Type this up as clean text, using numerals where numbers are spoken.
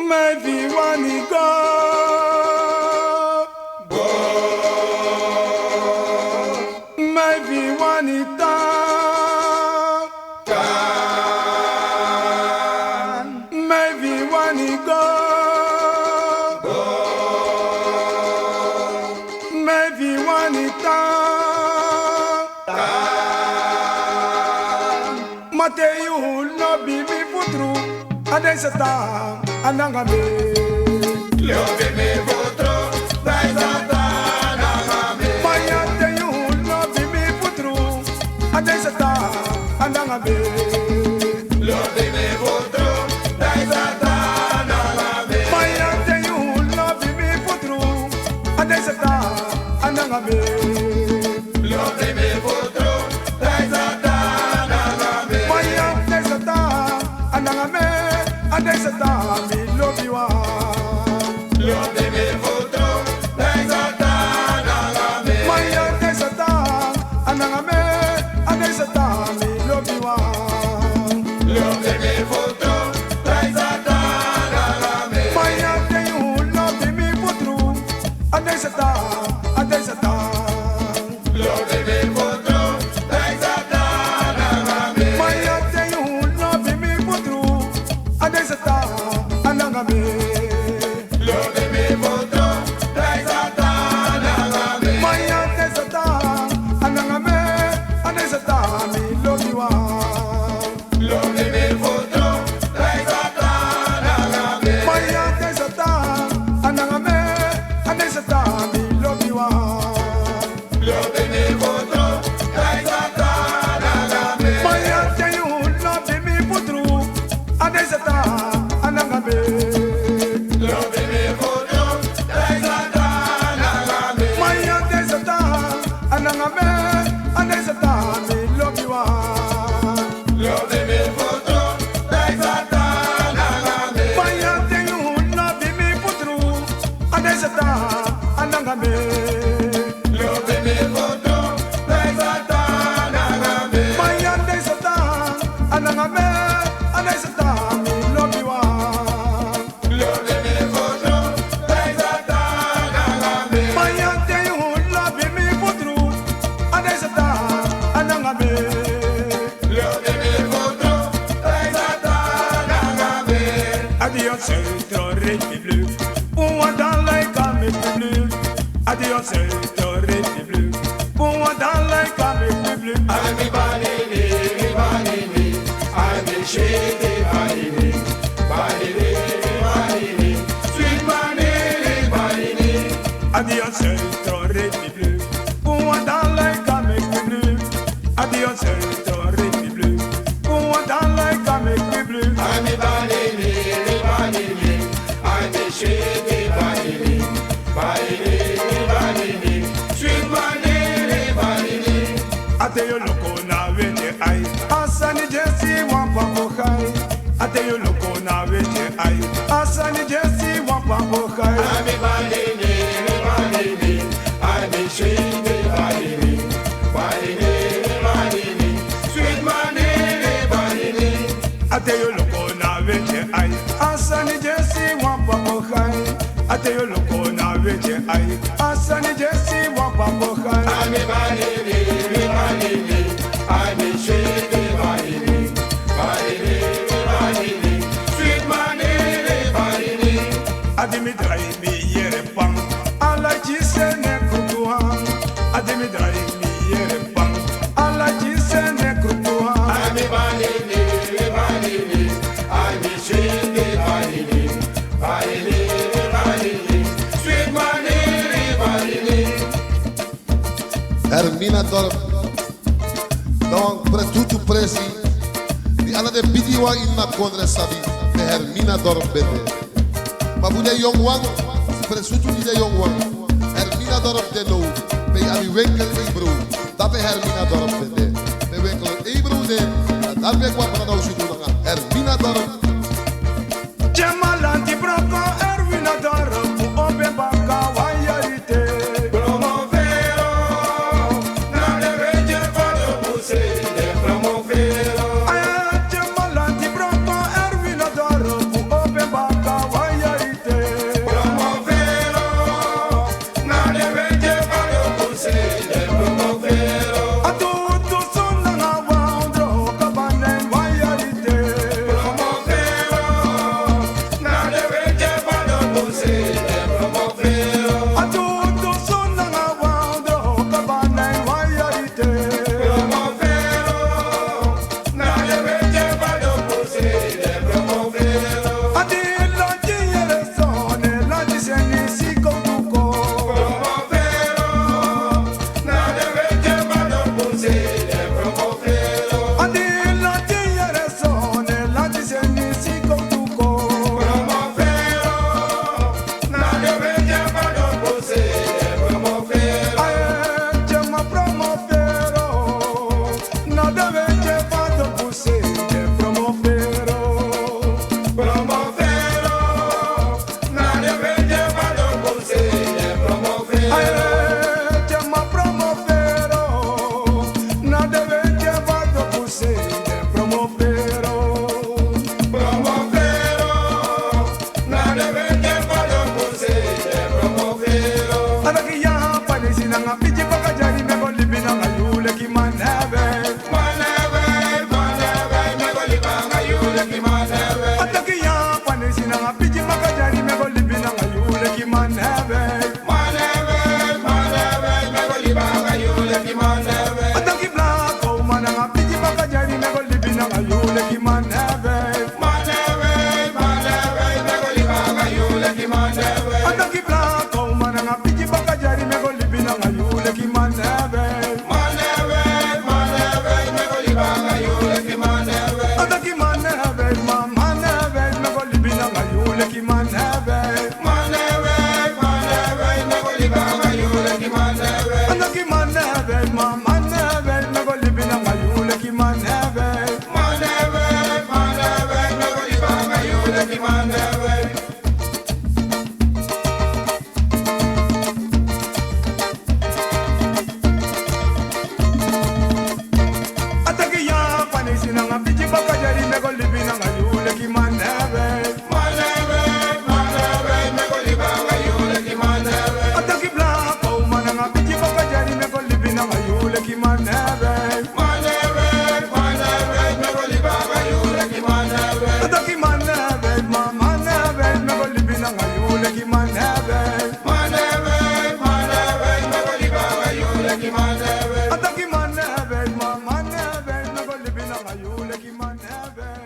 Maybe one go, go. Maybe one down, down. Maybe one go, go. Maybe one down, down. Matthew no be me putru, adesata. Anangame, Love me potro, dai zata anangame. Maya te you love me putru, adesata anangame. Love me potro, dai zata anangame. Maya te you love me putru, adesata anangame. Love me potro, dai zata anangame. Maya desata anangame, adesata mi love you. Love me potro, dai zata anangame. Maya desata anangame, adesata mi love you. Love me potro, dai zata anangame. Maya te you love me putru, adesata. Love me potro, dai zata anangame. Maya te you love me putru, adesata anangame. Love me potro, dai zata anangame. Maya desata anangame, adesata mi love you. Love me potro, dai zata anangame. Maya desata anangame, adesata mi love you. Love me potro, dai zata anangame. Maya te you love me putru, adesata anangame. Love me potro, dai zata anangame. Maya desata anangame, adesata mi love you. Love me potro, dai zata anangame. Maya te you love me putru, adesata anangame. Love me potro, dai zata anangame. Maya desata anangame, adesata mi love you. Love me potro, dai zata anangame. Maya te you love me putru, adesata anangame. Love me potro, dai zata anangame. Adios torre bleu, pour moi dans les gammes bleu. Adios torre bleu, pour moi dans les gammes bleu. I'm a banini, I'm a shady banini, banini, sweet banini. Adios torre bleu, pour moi dans les gammes bleu. Adios torre bleu, pour moi dans les gammes bleu. I'm a banini, I'm a shady banini, banini, sweet banini. Ate yo loko na wete ai, asani jesi wampa bokai. Ate yo loko na wete ai, asani jesi wampa bokai. I'm a banini, I'm a shady banini, sweet banini. Ate yo loko na wete ai, asani jesi wampa bokai. Ate yo loko na wete ai, asani jesi wampa bokai. I'm a banini, I'm a shady banini, sweet banini. Adimi drai mi yere pang, ala jise ne kutuhan. Adimi drai mi yere pang, ala jise ne kutuhan. I'm a banini, I'm a shady banini, sweet banini. Hermina Dorp, donc tutu presi, di ala de bidiwa in na kondre sabi, de Hermina Dorp bete. Maar hoe de jongwang, presutu die de jongwang, Hermina Dorp de no, bij aan die winkel in bro, dat bij Hermina Dorp bete. Bij winkel in bro de, dat bij kwam van nou zo doen, Hermina Dorp. Jemalanti broko erwina doro mu obe baka wayarite. Promovero, na de veje foto puse de promovero. Aya jemalanti broko erwina doro mu obe baka wayarite. la yule ki maneve